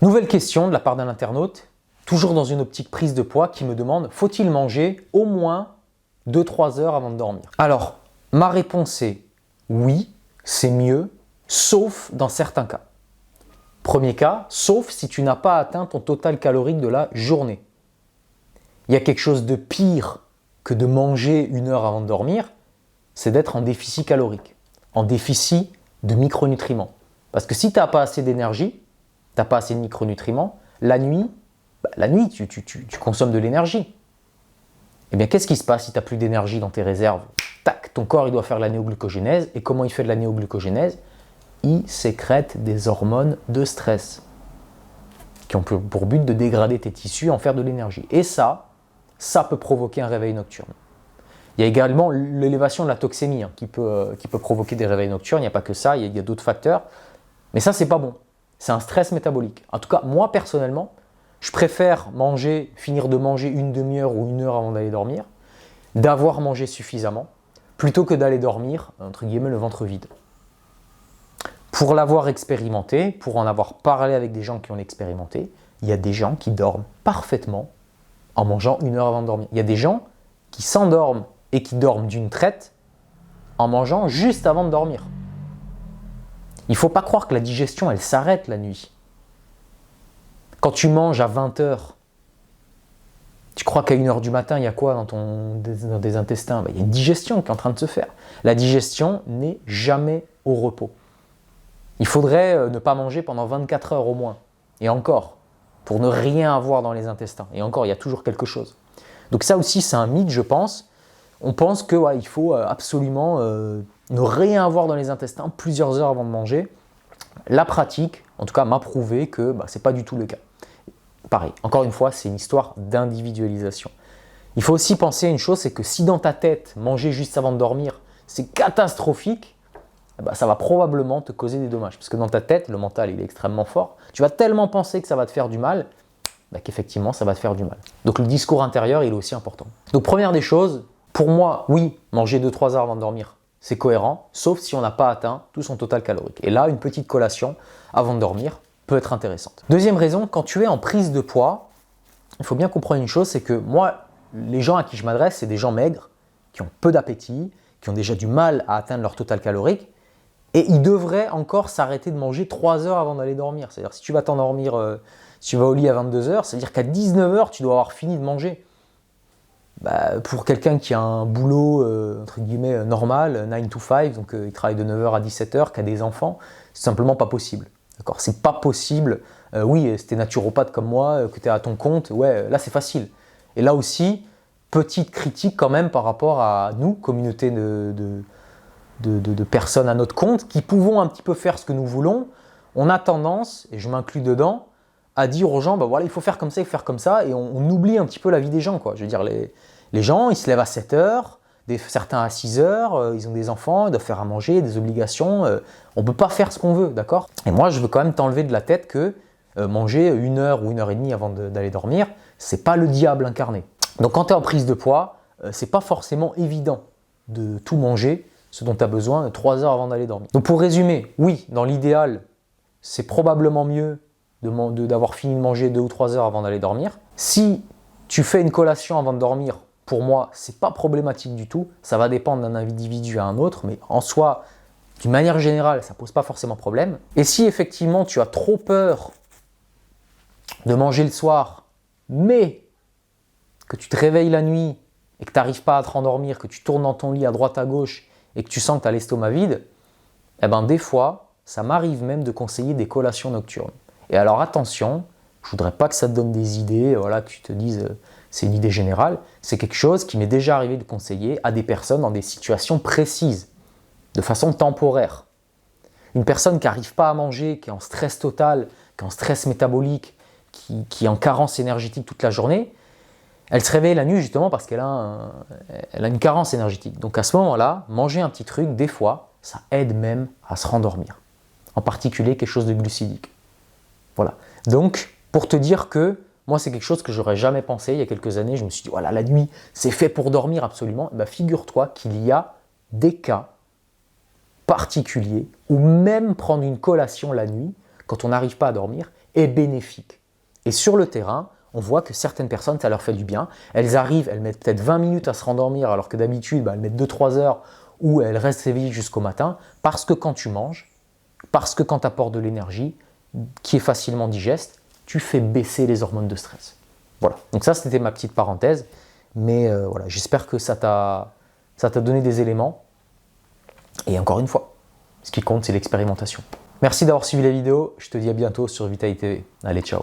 Nouvelle question de la part d'un internaute, toujours dans une optique prise de poids, qui me demande, faut-il manger au moins 2-3 heures avant de dormir? Alors, ma réponse est oui, c'est mieux, sauf dans certains cas. Premier cas, sauf si tu n'as pas atteint ton total calorique de la journée. Il y a quelque chose de pire que de manger 1 heure avant de dormir, c'est d'être en déficit calorique, en déficit de micronutriments. Parce que si tu n'as pas assez d'énergie, tu n'as pas assez de micronutriments, la nuit, tu consommes de l'énergie. Eh bien, qu'est-ce qui se passe si tu n'as plus d'énergie dans tes réserves? Tac, ton corps il doit faire de la néoglucogénèse. Et comment il fait de la néoglucogénèse? Il sécrète des hormones de stress qui ont pour but de dégrader tes tissus et en faire de l'énergie. Et ça peut provoquer un réveil nocturne. Il y a également l'élévation de la toxémie qui peut provoquer des réveils nocturnes. Il n'y a pas que ça, il y a d'autres facteurs. Mais ça, c'est pas bon. C'est un stress métabolique. En tout cas, moi, personnellement, je préfère finir de manger une demi-heure ou 1 heure avant d'aller dormir, d'avoir mangé suffisamment, plutôt que d'aller dormir, entre guillemets, le ventre vide. Pour l'avoir expérimenté, pour en avoir parlé avec des gens qui ont expérimenté, il y a des gens qui dorment parfaitement en mangeant 1 heure avant de dormir. Il y a des gens qui s'endorment et qui dorment d'une traite en mangeant juste avant de dormir. Il ne faut pas croire que la digestion, elle s'arrête la nuit. Quand tu manges à 20 heures, tu crois qu'à 1 heure du matin, il y a quoi dans tes intestins? Il y a une digestion qui est en train de se faire. La digestion n'est jamais au repos. Il faudrait ne pas manger pendant 24 heures au moins. Et encore, pour ne rien avoir dans les intestins. Et encore, il y a toujours quelque chose. Donc ça aussi, c'est un mythe, je pense. On pense qu'il faut absolument ne rien avoir dans les intestins plusieurs heures avant de manger. La pratique, en tout cas, m'a prouvé que ce n'est pas du tout le cas. Pareil, encore une fois, c'est une histoire d'individualisation. Il faut aussi penser à une chose, c'est que si dans ta tête, manger juste avant de dormir, c'est catastrophique, ça va probablement te causer des dommages. Parce que dans ta tête, le mental, il est extrêmement fort. Tu vas tellement penser que ça va te faire du mal, qu'effectivement, ça va te faire du mal. Donc le discours intérieur, il est aussi important. Donc première des choses, pour moi, oui, manger 2-3 heures avant de dormir, c'est cohérent, sauf si on n'a pas atteint tout son total calorique. Et là, une petite collation avant de dormir peut être intéressante. Deuxième raison, quand tu es en prise de poids, il faut bien comprendre une chose, c'est que moi, les gens à qui je m'adresse, c'est des gens maigres, qui ont peu d'appétit, qui ont déjà du mal à atteindre leur total calorique, et ils devraient encore s'arrêter de manger 3 heures avant d'aller dormir. C'est-à-dire, si tu vas t'endormir, si tu vas au lit à 22 heures, c'est-à-dire qu'à 19 heures, tu dois avoir fini de manger. Pour quelqu'un qui a un boulot, entre guillemets, normal, 9 to 5, donc il travaille de 9h à 17h, qui a des enfants, c'est simplement pas possible. D'accord, c'est pas possible. Oui, si tu es naturopathe comme moi, que tu es à ton compte, ouais, là c'est facile. Et là aussi, petite critique quand même par rapport à nous, communauté de personnes à notre compte, qui pouvons un petit peu faire ce que nous voulons. On a tendance, et je m'inclus dedans, à dire aux gens, voilà, il faut faire comme ça, et on oublie un petit peu la vie des gens, quoi. Je veux dire, les gens, ils se lèvent à 7 heures, certains à 6 heures, ils ont des enfants, ils doivent faire à manger, des obligations, on ne peut pas faire ce qu'on veut, d'accord? Et moi, je veux quand même t'enlever de la tête que manger 1 heure ou 1 heure et demie avant d'aller dormir, c'est pas le diable incarné. Donc quand tu es en prise de poids, c'est pas forcément évident de tout manger, ce dont tu as besoin 3 heures avant d'aller dormir. Donc pour résumer, oui, dans l'idéal, c'est probablement mieux d'avoir fini de manger 2 ou 3 heures avant d'aller dormir. Si tu fais une collation avant de dormir, pour moi, c'est pas problématique du tout. Ça va dépendre d'un individu à un autre, mais en soi, d'une manière générale, ça pose pas forcément problème. Et si effectivement tu as trop peur de manger le soir, mais que tu te réveilles la nuit et que tu n'arrives pas à te rendormir, que tu tournes dans ton lit à droite à gauche et que tu sens que tu as l'estomac vide, des fois, ça m'arrive même de conseiller des collations nocturnes. Et alors attention, je ne voudrais pas que ça te donne des idées, que tu te dises c'est une idée générale. C'est quelque chose qui m'est déjà arrivé de conseiller à des personnes dans des situations précises, de façon temporaire. Une personne qui n'arrive pas à manger, qui est en stress total, qui est en stress métabolique, qui est en carence énergétique toute la journée, elle se réveille la nuit justement parce qu'elle a une carence énergétique. Donc à ce moment-là, manger un petit truc, des fois, ça aide même à se rendormir. En particulier quelque chose de glucidique. Voilà. Donc, pour te dire que moi, c'est quelque chose que j'aurais jamais pensé il y a quelques années. Je me suis dit, voilà, la nuit, c'est fait pour dormir absolument. Figure-toi qu'il y a des cas particuliers où même prendre une collation la nuit, quand on n'arrive pas à dormir, est bénéfique. Et sur le terrain, on voit que certaines personnes, ça leur fait du bien. Elles arrivent, elles mettent peut-être 20 minutes à se rendormir, alors que d'habitude, elles mettent 2-3 heures où elles restent éveillées jusqu'au matin, parce que quand tu manges, parce que quand tu apportes de l'énergie, qui est facilement digeste, tu fais baisser les hormones de stress. Voilà, donc ça c'était ma petite parenthèse, mais voilà, j'espère que ça t'a donné des éléments. Et encore une fois, ce qui compte c'est l'expérimentation. Merci d'avoir suivi la vidéo, je te dis à bientôt sur Vitaly TV. Allez, ciao.